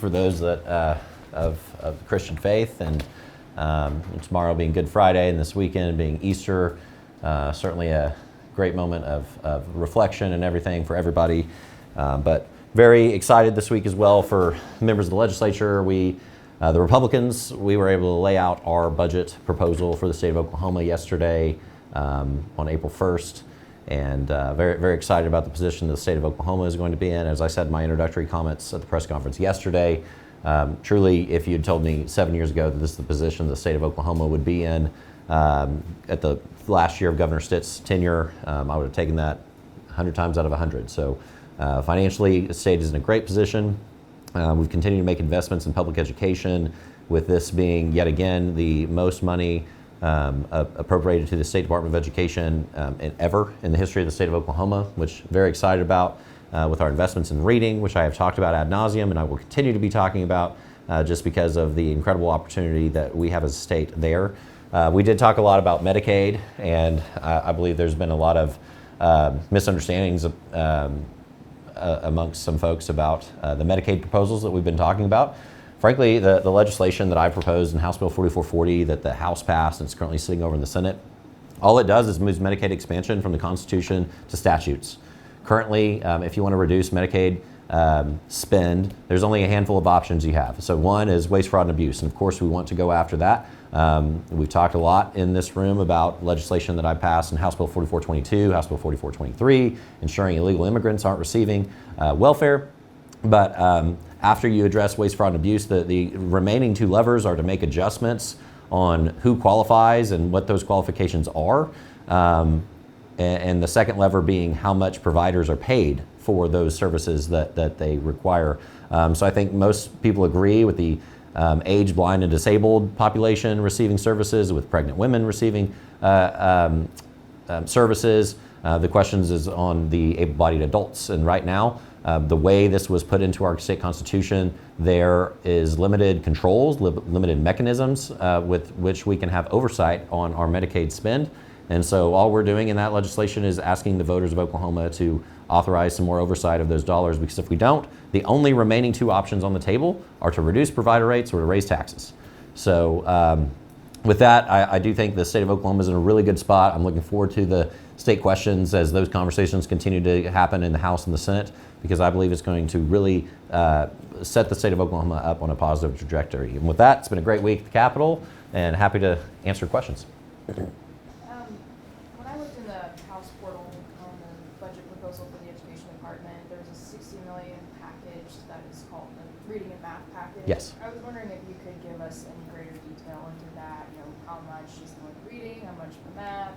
for those that of Christian faith, and tomorrow being Good Friday and this weekend being Easter, certainly a great moment of reflection and everything for everybody. But very excited this week as well for members of the legislature. The Republicans, we were able to lay out our budget proposal for the state of Oklahoma yesterday on April 1st. And very, very excited about the position the state of Oklahoma is going to be in. As I said in my introductory comments at the press conference yesterday, truly, if you had told me 7 years ago that this is the position the state of Oklahoma would be in at the last year of Governor Stitt's tenure, I would have taken that 100 times out of 100. So financially, the state is in a great position. We've continued to make investments in public education, with this being yet again the most money appropriated to the State Department of Education ever in the history of the state of Oklahoma, which I'm very excited about, with our investments in reading, which I have talked about ad nauseum and I will continue to be talking about just because of the incredible opportunity that we have as a state there. We did talk a lot about Medicaid, and I believe there's been a lot of misunderstandings amongst some folks about the Medicaid proposals that we've been talking about. Frankly, the legislation that I proposed in House Bill 4440 that the House passed and is currently sitting over in the Senate, all it does is moves Medicaid expansion from the Constitution to statutes. Currently, if you want to reduce Medicaid spend, there's only a handful of options you have. So one is waste, fraud, and abuse, and of course we want to go after that. We've talked a lot in this room about legislation that I passed in House Bill 4422, House Bill 4423, ensuring illegal immigrants aren't receiving welfare. But after you address waste, fraud, and abuse, the remaining two levers are to make adjustments on who qualifies and what those qualifications are. And the second lever being how much providers are paid for those services that they require. So I think most people agree with the age, blind, and disabled population receiving services, with pregnant women receiving services. The questions is on the able-bodied adults. And right now, the way this was put into our state constitution, there is limited controls, limited mechanisms with which we can have oversight on our Medicaid spend. And so all we're doing in that legislation is asking the voters of Oklahoma to authorize some more oversight of those dollars, because if we don't, the only remaining two options on the table are to reduce provider rates or to raise taxes. So with that, I do think the state of Oklahoma is in a really good spot. I'm looking forward to the state questions as those conversations continue to happen in the House and the Senate, because I believe it's going to really set the state of Oklahoma up on a positive trajectory. And with that, it's been a great week at the Capitol, and happy to answer questions. When I looked in the House portal on the budget proposal for the Education Department, there's a $60 million package that is called the Reading and Math Package. Yes. I was wondering if you could give us any greater detail into that. You know, how much is going to reading, how much for math?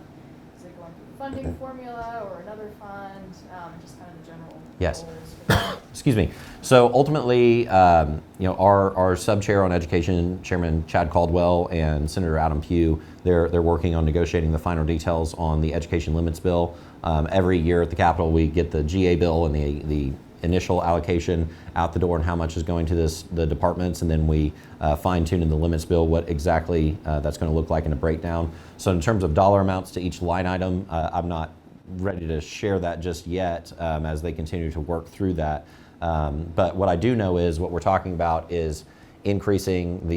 Is it going through the funding formula or another fund? Just kind of the general Yes. goals for that. Excuse me. So ultimately, our sub-chair on education, Chairman Chad Caldwell, and Senator Adam Pugh, they're working on negotiating the final details on the education limits bill. Every year at the Capitol, we get the GA bill and the initial allocation out the door and how much is going to the departments, and then we fine-tune in the limits bill what exactly that's going to look like in a breakdown. So in terms of dollar amounts to each line item, I'm not ready to share that just yet as they continue to work through that. But what I do know is what we're talking about is increasing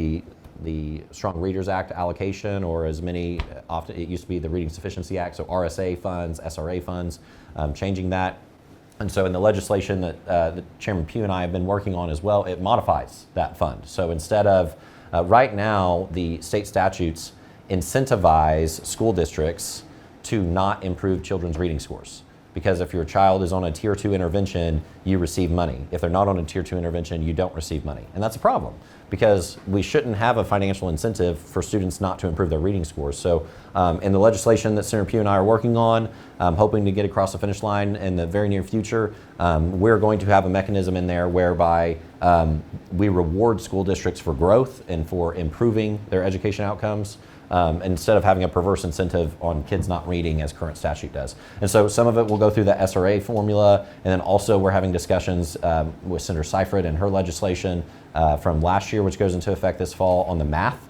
the Strong Readers Act allocation, or as many, often it used to be the Reading Sufficiency Act, so RSA funds, SRA funds, changing that. And so in the legislation that Chairman Pugh and I have been working on as well, it modifies that fund. So instead of, right now, the state statutes incentivize school districts to not improve children's reading scores. Because if your child is on a Tier 2 intervention, you receive money. If they're not on a Tier 2 intervention, you don't receive money. And that's a problem, because we shouldn't have a financial incentive for students not to improve their reading scores. So in the legislation that Senator Pugh and I are working on, hoping to get across the finish line in the very near future, we're going to have a mechanism in there whereby we reward school districts for growth and for improving their education outcomes, instead of having a perverse incentive on kids not reading as current statute does. And so some of it will go through the SRA formula, and then also we're having discussions with Senator Seifert and her legislation from last year, which goes into effect this fall, on the math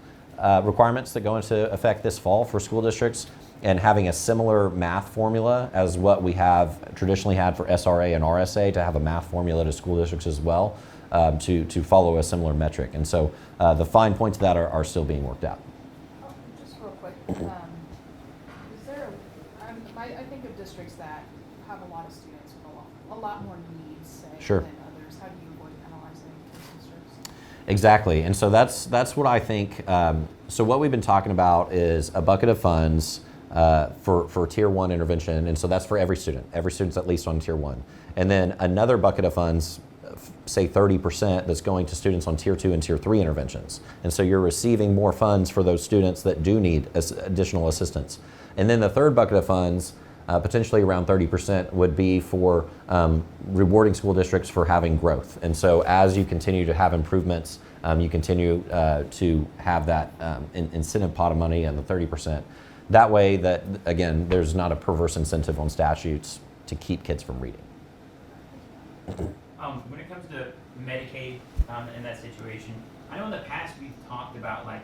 requirements that go into effect this fall for school districts, and having a similar math formula as what we have traditionally had for SRA and RSA, to have a math formula to school districts as well. to follow a similar metric. And so the fine points of that are still being worked out. Oh, just real quick, is there, I think of districts that have a lot of students with a lot more needs, say, Sure. than others. How do you avoid penalizing those districts? Exactly, and so that's what I think. So what we've been talking about is a bucket of funds for Tier 1 intervention, and so that's for every student. Every student's at least on Tier 1. And then another bucket of funds, say 30%, that's going to students on Tier 2 and Tier 3 interventions. And so you're receiving more funds for those students that do need additional assistance. And then the third bucket of funds, potentially around 30%, would be for rewarding school districts for having growth. And so as you continue to have improvements, you continue to have that incentive pot of money and the 30%. That way that, again, there's not a perverse incentive on statutes to keep kids from reading. When it comes to Medicaid in that situation, I know in the past we've talked about like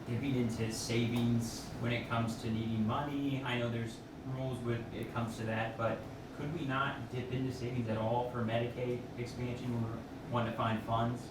dipping into savings when it comes to needing money. I know there's rules when it comes to that, but could we not dip into savings at all for Medicaid expansion when we're wanting to find funds?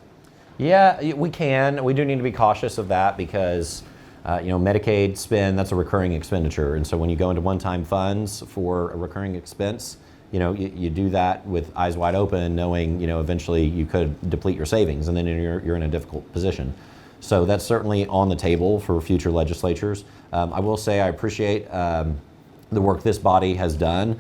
Yeah, we can. We do need to be cautious of that because Medicaid spend, that's a recurring expenditure. And so when you go into one-time funds for a recurring expense, you do that with eyes wide open, knowing, eventually you could deplete your savings, and then you're in a difficult position. So that's certainly on the table for future legislatures. I will say I appreciate the work this body has done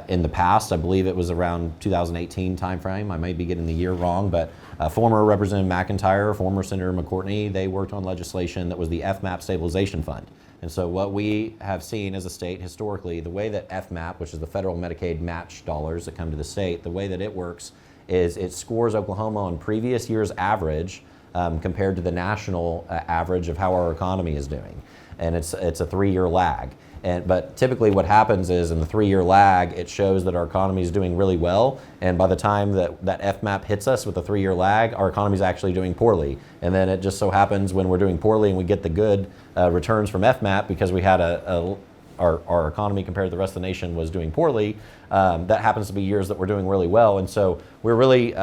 in the past. I believe it was around 2018 timeframe. I may be getting the year wrong, but former Representative McIntyre, former Senator McCourtney, they worked on legislation that was the FMAP Stabilization Fund. And so what we have seen as a state historically, the way that FMAP, which is the federal Medicaid match dollars that come to the state, the way that it works is it scores Oklahoma on previous year's average compared to the national average of how our economy is doing. And it's a 3-year lag. But typically what happens is in the 3-year lag, it shows that our economy is doing really well. And by the time that FMAP hits us with a 3-year lag, our economy is actually doing poorly. And then it just so happens when we're doing poorly and we get the good returns from FMAP because we had our economy compared to the rest of the nation was doing poorly, that happens to be years that we're doing really well. And so we're really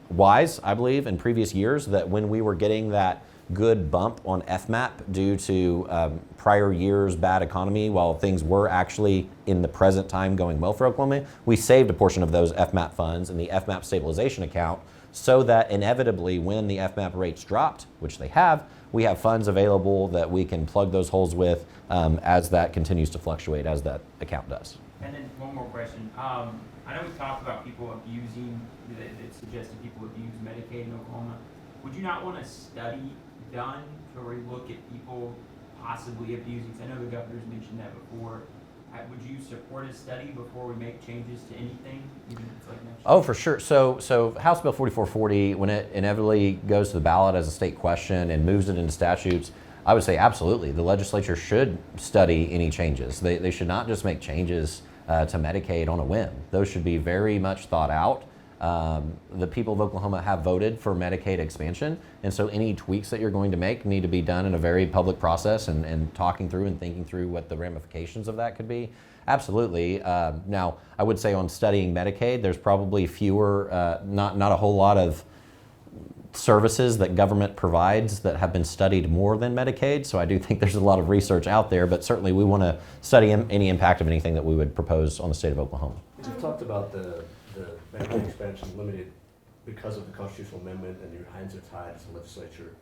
wise, I believe, in previous years that when we were getting that good bump on FMAP due to prior years' bad economy, while things were actually in the present time going well for Oklahoma, we saved a portion of those FMAP funds in the FMAP stabilization account so that inevitably when the FMAP rates dropped, which they have, we have funds available that we can plug those holes with as that continues to fluctuate, as that account does. And then one more question. I know we talked about people abusing, it suggested people abuse Medicaid in Oklahoma. Would you not want a study done where we look at people possibly abusing? I know the governor's mentioned that before. Would you support a study before we make changes to anything, even if it's like next year? Oh, for sure. So House Bill 4440, when it inevitably goes to the ballot as a state question and moves it into statutes, I would say absolutely. The legislature should study any changes. They should not just make changes to Medicaid on a whim. Those should be very much thought out. The people of Oklahoma have voted for Medicaid expansion, and so any tweaks that you're going to make need to be done in a very public process and talking through and thinking through what the ramifications of that could be. Absolutely. Now, I would say on studying Medicaid, there's probably fewer, not a whole lot of services that government provides that have been studied more than Medicaid, so I do think there's a lot of research out there, but certainly we want to study any impact of anything that we would propose on the state of Oklahoma. You've talked about the Medicaid expansion limited because of the constitutional amendment and your hands are tied as a legislature.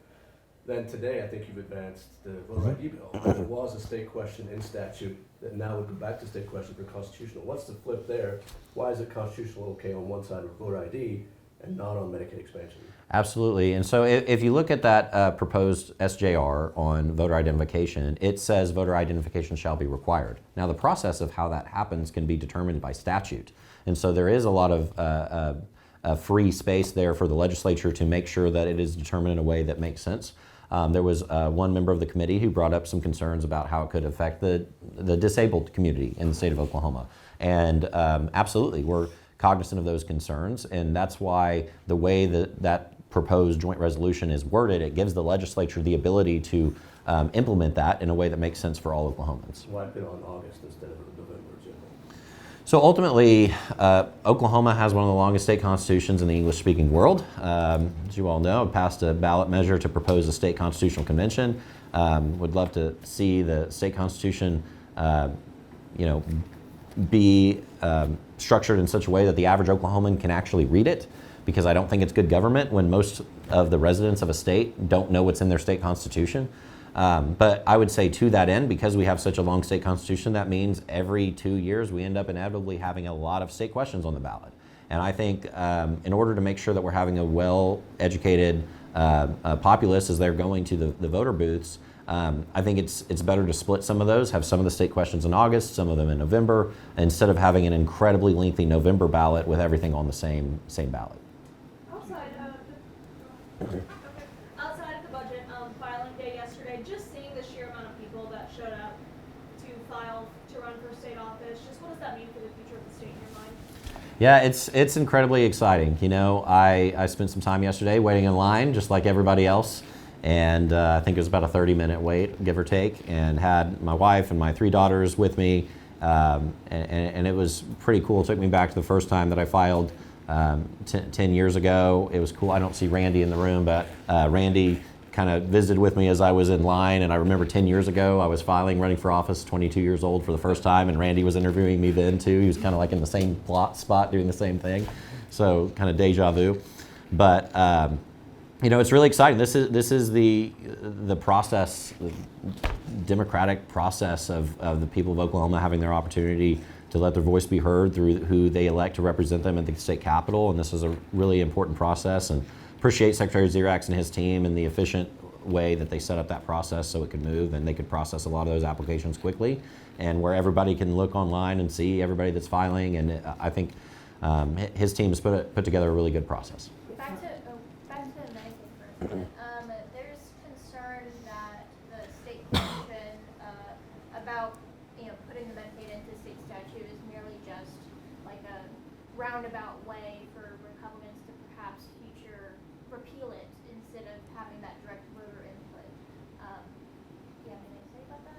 Then today, I think you've advanced the voter ID bill. There was a state question in statute that now would go back to state question for constitutional. What's the flip there? Why is it constitutional okay on one side of voter ID and not on Medicaid expansion? Absolutely. And so if you look at that proposed SJR on voter identification, it says voter identification shall be required. Now, the process of how that happens can be determined by statute. And so there is a lot of free space there for the legislature to make sure that it is determined in a way that makes sense. There was one member of the committee who brought up some concerns about how it could affect the disabled community in the state of Oklahoma. And absolutely, we're cognizant of those concerns, and that's why the way that proposed joint resolution is worded, it gives the legislature the ability to implement that in a way that makes sense for all Oklahomans. Why put it on August instead of November? So ultimately, Oklahoma has one of the longest state constitutions in the English-speaking world. As you all know, it passed a ballot measure to propose a state constitutional convention. Would love to see the state constitution, be structured in such a way that the average Oklahoman can actually read it, because I don't think it's good government when most of the residents of a state don't know what's in their state constitution. But I would say to that end, because we have such a long state constitution, that means every 2 years we end up inevitably having a lot of state questions on the ballot. And I think in order to make sure that we're having a well-educated populace as they're going to the voter booths, I think it's better to split some of those, have some of the state questions in August, some of them in November, instead of having an incredibly lengthy November ballot with everything on the same ballot. Outside of the budget filing day yesterday, just seeing the sheer amount of people that showed up to file to run for state office, just what does that mean for the future of the state in your mind? Yeah, it's incredibly exciting. I spent some time yesterday waiting in line, just like everybody else, and I think it was about a 30-minute wait, give or take, and had my wife and my 3 daughters with me, and it was pretty cool. It took me back to the first time that I filed 10 years ago. It was cool. I don't see Randy in the room, but Randy kind of visited with me as I was in line, and I remember 10 years ago I was running for office, 22 years old for the first time, and Randy was interviewing me then too. He was kind of like in the same spot doing the same thing, so kind of deja vu. But it's really exciting. This is the process, the democratic process of the people of Oklahoma having their opportunity to let their voice be heard through who they elect to represent them at the state capitol, and this is a really important process. And appreciate Secretary Xerax and his team and the efficient way that they set up that process so it could move and they could process a lot of those applications quickly, and where everybody can look online and see everybody that's filing. And I think his team has put together a really good process. Back to Medicaid for a second. There's concern that the state question about putting the Medicaid into state statute is merely just like a roundabout way for Republicans to perhaps repeal it instead of having that direct voter input. Do you have anything to say about that?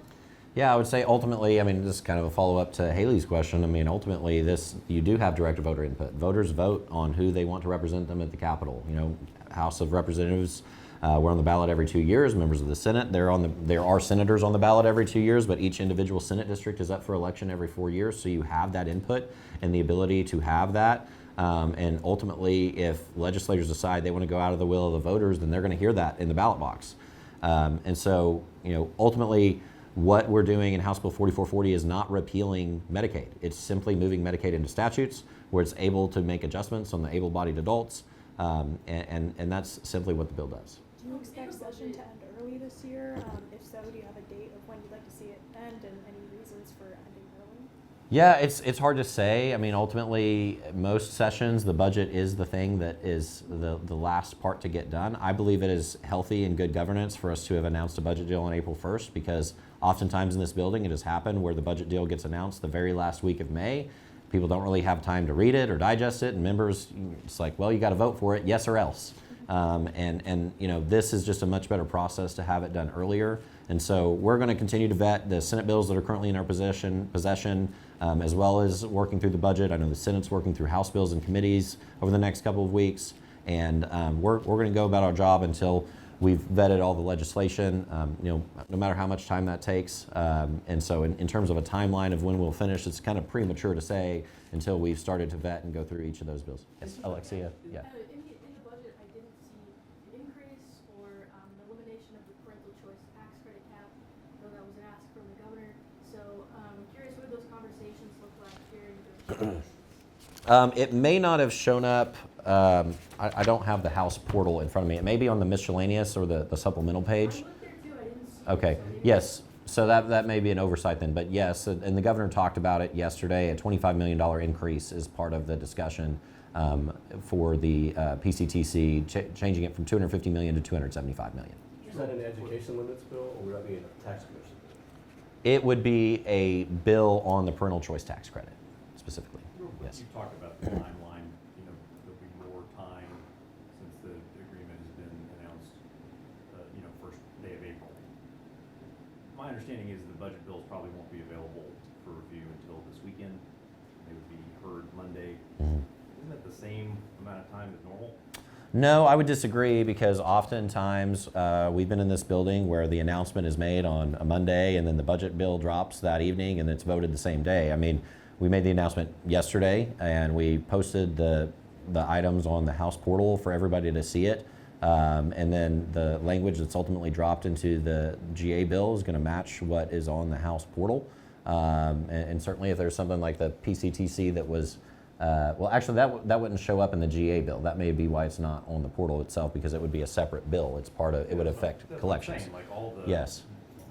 Yeah, I would say ultimately, this is kind of a follow-up to Haley's question. Ultimately, you do have direct voter input. Voters vote on who they want to represent them at the Capitol. House of Representatives, we're on the ballot every 2 years. Members of the Senate, there are senators on the ballot every 2 years, but each individual Senate district is up for election every 4 years. So you have that input and the ability to have that. And ultimately, if legislators decide they want to go out of the will of the voters, then they're going to hear that in the ballot box. And so, ultimately, what we're doing in House Bill 4440 is not repealing Medicaid. It's simply moving Medicaid into statutes where it's able to make adjustments on the able-bodied adults, and that's simply what the bill does. Do you expect session to end early this year? If so, do you have a date of when you'd like to see it end and any reasons for ending early? Yeah, it's hard to say. Ultimately, most sessions, the budget is the thing that is the last part to get done. I believe it is healthy and good governance for us to have announced a budget deal on April 1st, because oftentimes in this building it has happened where the budget deal gets announced the very last week of May. People don't really have time to read it or digest it, and members, it's like, well, you got to vote for it, yes or else. This is just a much better process to have it done earlier. And so we're going to continue to vet the Senate bills that are currently in our possession, as well as working through the budget. I know the Senate's working through House bills and committees over the next couple of weeks, and we're going to go about our job until we've vetted all the legislation, no matter how much time that takes. And so in terms of a timeline of when we'll finish, it's kind of premature to say until we've started to vet and go through each of those bills. Yes, Alexia? Yeah. In the budget, I didn't see an increase or an elimination of the parental choice tax credit cap, though that was an ask from the governor. So curious what those conversations look like during the It may not have shown up. I don't have the House portal in front of me. It may be on the miscellaneous or the supplemental page. I looked there too, I didn't see Okay, it, so maybe yes. So that may be an oversight then, but yes, and the governor talked about it yesterday. A $25 million increase is part of the discussion for the PCTC, changing it from $250 million to $275 million. Is that an education limits bill, or would that be a tax commission bill? It would be a bill on the parental choice tax credit, specifically. Yes. You talked about the timeline, there'll be more time since the agreement has been announced, first day of April. My understanding is the budget bills probably won't be available for review until this weekend. they would be heard Monday. Mhm. Isn't that the same amount of time as normal? No, I would disagree because oftentimes we've been in this building where the announcement is made on a Monday and then the budget bill drops that evening and it's voted the same day. I mean, we made the announcement yesterday and we posted the items on the House portal for everybody to see it. And then the language that's ultimately dropped into the GA bill is going to match what is on the House portal. And certainly if there's something like the PCTC that was well, actually, that wouldn't show up in the GA bill. That may be why it's not on the portal itself, because it would be a separate bill. It's part of, it would affect That's collections. What I'm saying, like all the Yes.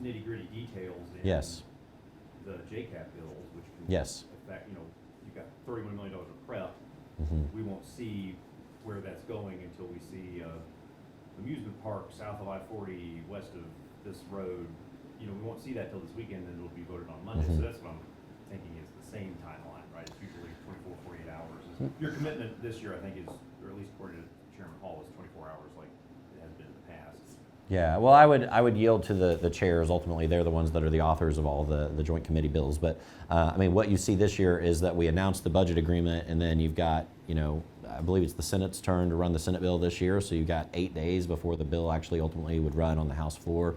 nitty-gritty details in Yes. the JCAP bills, which can Yes. affect, you've got $31 million of prep. Mhm. We won't see where that's going until we see amusement park south of I-40, west of this road. We won't see that till this weekend, and it'll be voted on Monday. Mhm. So that's what I'm thinking is the same timeline, right? It's usually 24, 48 hours. Your commitment this year, I think, is, or at least according to Chairman Hall, is 24 hours like it has been in the past. Yeah, well, I would yield to the chairs. Ultimately, they're the ones that are the authors of all the joint committee bills. But I mean, what you see this year is that we announced the budget agreement, and then you've got, I believe it's the Senate's turn to run the Senate bill this year. So you've got 8 days before the bill actually ultimately would run on the House floor.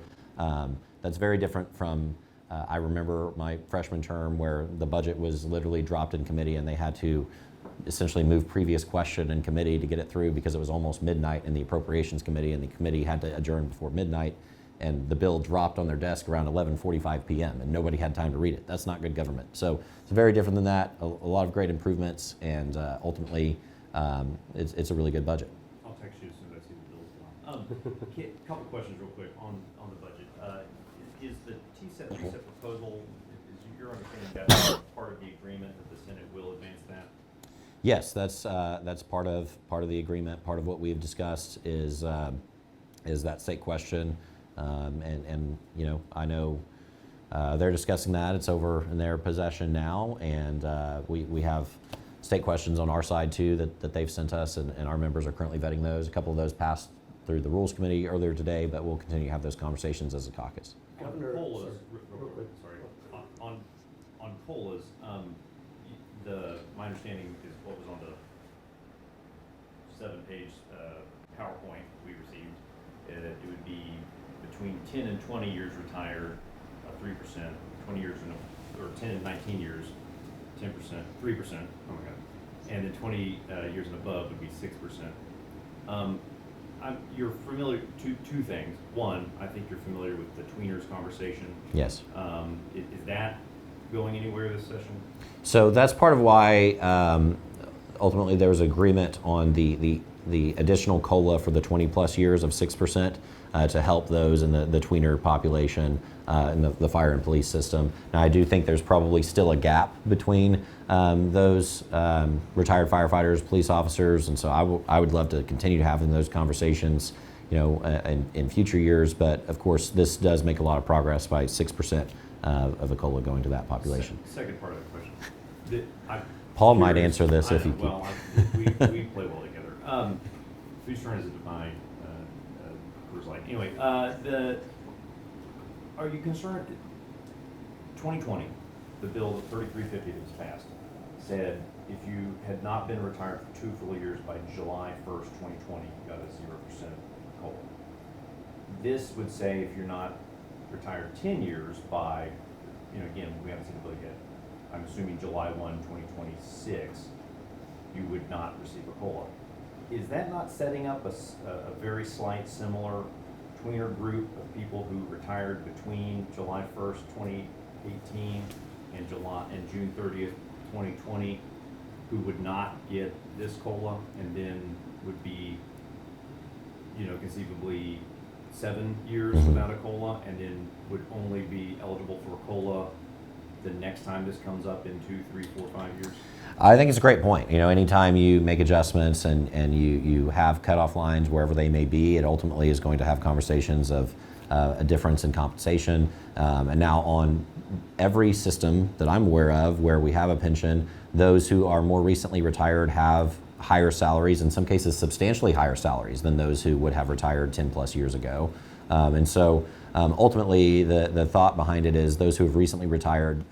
That's very different from, I remember my freshman term where the budget was literally dropped in committee and they had to essentially move previous question in committee to get it through because it was almost midnight in the Appropriations Committee and the committee had to adjourn before midnight and the bill dropped on their desk around 11:45 p.m. and nobody had time to read it. That's not good government. So it's very different than that. A lot of great improvements and ultimately it's a really good budget. I'll text you as soon as I see the bills. Couple questions real quick on the budget. Is the TSEP proposal, is your understanding that's part of the agreement that the Senate will advance that? Yes, that's part of the agreement. Part of what we've discussed is that state question, and I know they're discussing that. It's over in their possession now, and we have state questions on our side too that they've sent us, and our members are currently vetting those. A couple of those passed through the Rules Committee earlier today, but we'll continue to have those conversations as a caucus. Governor, COLAs, real quick. sorry, on COLAs, my understanding is what was on the 7-page PowerPoint we received, it would be between 10 and 20 years retired, 3%, 20 years or 10 and 19 years, 10%, 3%, oh my God, and then 20 years and above would be 6%. You're familiar, two things. One, I think you're familiar with the tweeners conversation. Yes. Is that going anywhere this session? So that's part of why ultimately there was agreement on the additional COLA for the 20 plus years of 6% to help those in the tweener population in the fire and police system. Now I do think there's probably still a gap between those retired firefighters, police officers, and so I would love to continue having those conversations, in future years. But of course, this does make a lot of progress by 6% of the COLA going to that population. Second part of the question. Paul might answer this if he keep. Well, we play well together. Whose turn is it to buy Coors Light? Anyway, are you concerned? 2020, the bill 3350 that was passed said if you had not been retired for 2 full years by July 1st, 2020, you got a 0% COLA. This would say if you're not retired 10 years by, again, we haven't seen the bill yet. I'm assuming July 1, 2026, you would not receive a COLA. Is that not setting up a very slight similar tweener group of people who retired between July 1st, 2018 and June 30th, 2020, who would not get this COLA and then would be, conceivably 7 years without a COLA and then would only be eligible for a COLA the next time this comes up in 2, 3, 4, 5 years? I think it's a great point. Anytime you make adjustments and you have cutoff lines wherever they may be, it ultimately is going to have conversations of a difference in compensation. And now on every system that I'm aware of where we have a pension, those who are more recently retired have higher salaries, in some cases substantially higher salaries than those who would have retired 10 plus years ago. And so ultimately, the thought behind it is those who have recently retired,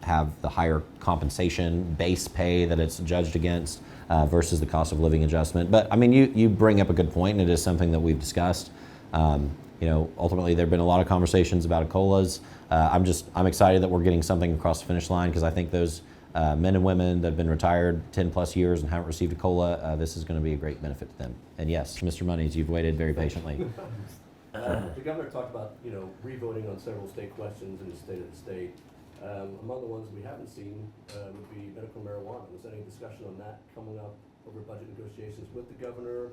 have the higher compensation base pay that it's judged against versus the cost of living adjustment. But I mean, you bring up a good point, and it is something that we've discussed. Ultimately, there have been a lot of conversations about COLAs. I'm excited that we're getting something across the finish line because I think those men and women that have been retired 10 plus years and haven't received a COLA, this is going to be a great benefit to them. And yes, Mr. Monies, you've waited very patiently. The governor talked about, revoting on several state questions in the state of the state. Among the ones we haven't seen would be medical marijuana. Was there any discussion on that coming up over budget negotiations with the governor,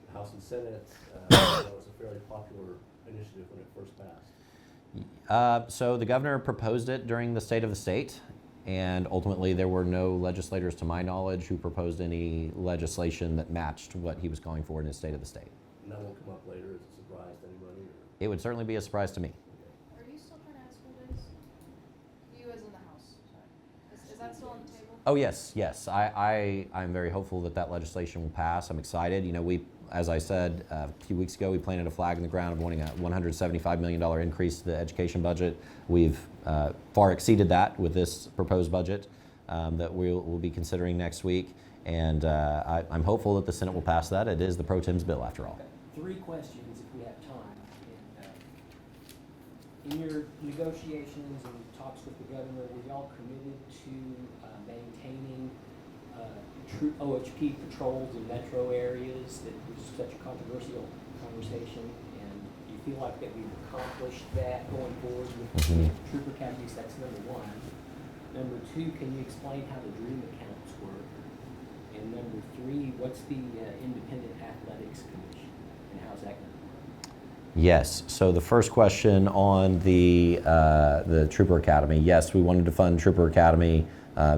the House and Senate? That was a fairly popular initiative when it first passed. So the governor proposed it during the State of the State, and ultimately there were no legislators, to my knowledge, who proposed any legislation that matched what he was calling for in his State of the State. And that won't come up later as a surprise to anybody? Or? It would certainly be a surprise to me. Are you still trying to add school days? You as in the House, sorry. Is that still on the table? Oh yes. I'm very hopeful that legislation will pass. I'm excited. As I said a few weeks ago, we planted a flag in the ground of wanting a $175 million increase to the education budget. We've far exceeded that with this proposed budget that we'll be considering next week. And I'm hopeful that the Senate will pass that. It is the pro tem's bill, after all. 3 questions if we have time. In your negotiations and talks with the governor, were y'all committed to maintaining OHP patrols in metro areas? That was such a controversial conversation, and do you feel like that we've accomplished that going forward with trooper academies? That's number 1. Number 2, can you explain how the dream accounts work? And number 3, what's the Independent Athletics Commission, and how's that going to work? Yes. So the first question on the Trooper Academy. Yes, we wanted to fund Trooper Academy,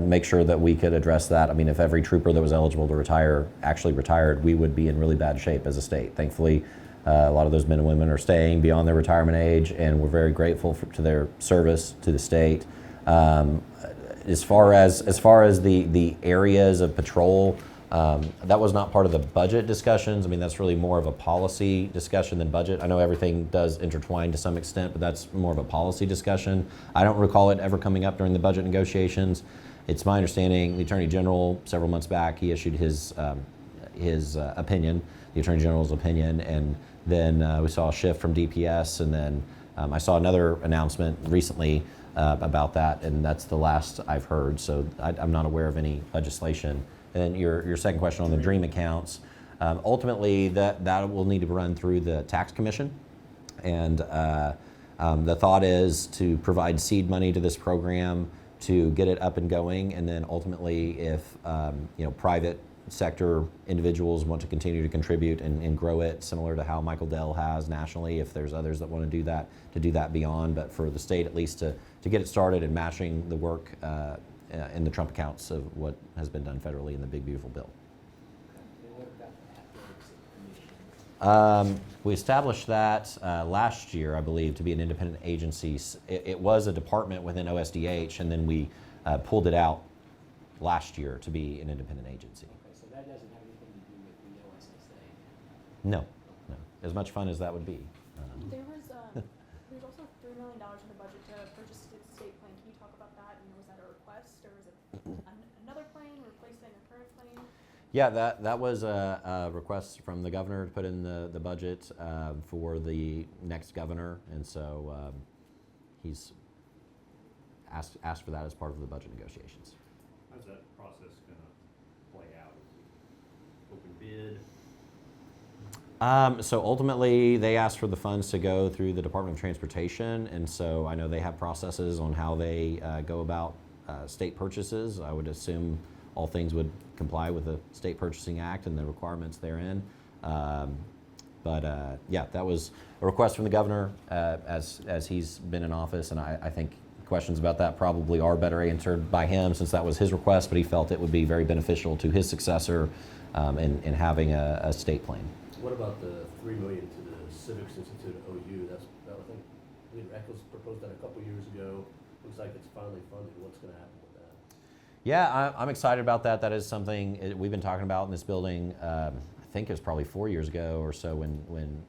make sure that we could address that. I mean, if every trooper that was eligible to retire actually retired, we would be in really bad shape as a state. Thankfully, a lot of those men and women are staying beyond their retirement age, and we're very grateful to their service to the state. As far as the areas of patrol, that was not part of the budget discussions. I mean, that's really more of a policy discussion than budget. I know everything does intertwine to some extent, but that's more of a policy discussion. I don't recall it ever coming up during the budget negotiations. It's my understanding the Attorney General, several months back, he issued his opinion, the Attorney General's opinion, and then we saw a shift from DPS, and then I saw another announcement recently about that, and that's the last I've heard. So I'm not aware of any legislation. And your second question on the DREAM accounts, ultimately that will need to run through the tax commission, and the thought is to provide seed money to this program to get it up and going, and then ultimately if private sector individuals want to continue to contribute and grow it, similar to how Michael Dell has nationally, if there's others that want to do that, beyond, but for the state at least to get it started and matching the work in the Trump accounts of what has been done federally in the Big Beautiful Bill. And what about the Athletics Commission? We established that last year, I believe, to be an independent agency. It was a department within OSDH, and then we pulled it out last year to be an independent agency. Okay, so that doesn't have anything to do with the OSSA? No. As much fun as that would be. There's also $3 million in the budget to purchase a state plane. Can you talk about that? And was that a request, or is it another plane replacing a current plane? Yeah, that was a request from the governor to put in the budget for the next governor, and so he's asked for that as part of the budget negotiations. How's that process going to play out? Open bid? So ultimately, they asked for the funds to go through the Department of Transportation, and so I know they have processes on how they go about state purchases. I would assume all things would comply with the State Purchasing Act and the requirements therein. Yeah, that was a request from the governor as he's been in office, and I think questions about that probably are better answered by him, since that was his request, but he felt it would be very beneficial to his successor in having a state plane. What about the $3 million to the Civics Institute at OU? That I believe Eccles proposed that a couple years ago. Looks like it's finally funded. What's going to happen with that? Yeah, I'm excited about that. That is something we've been talking about in this building. I think it was probably 4 years ago or so when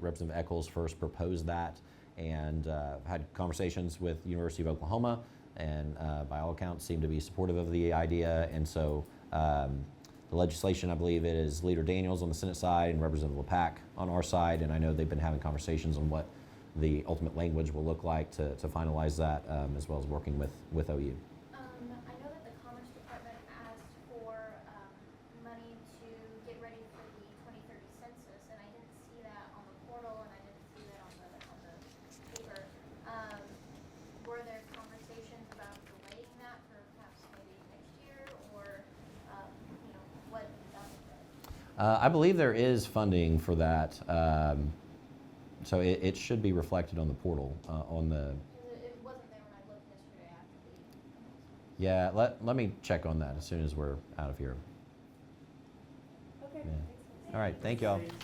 Representative Eccles first proposed that, and had conversations with the University of Oklahoma, and by all accounts seemed to be supportive of the idea. And so the legislation, I believe it is Leader Daniels on the Senate side and Representative LePack on our side, and I know they've been having conversations on what the ultimate language will look like to finalize that, as well as working with OU. I know that the Commerce Department asked for money to get ready for the 2030 census, and I didn't see that on the portal, and I didn't see that on the paper. Were there conversations about delaying that for perhaps maybe next year, or what that look like? I believe there is funding for that, so it should be reflected on the portal, on the. It wasn't there when I looked yesterday after the. Yeah, let me check on that as soon as we're out of here. Okay, Yeah. thanks. All right, thank y'all. Thanks.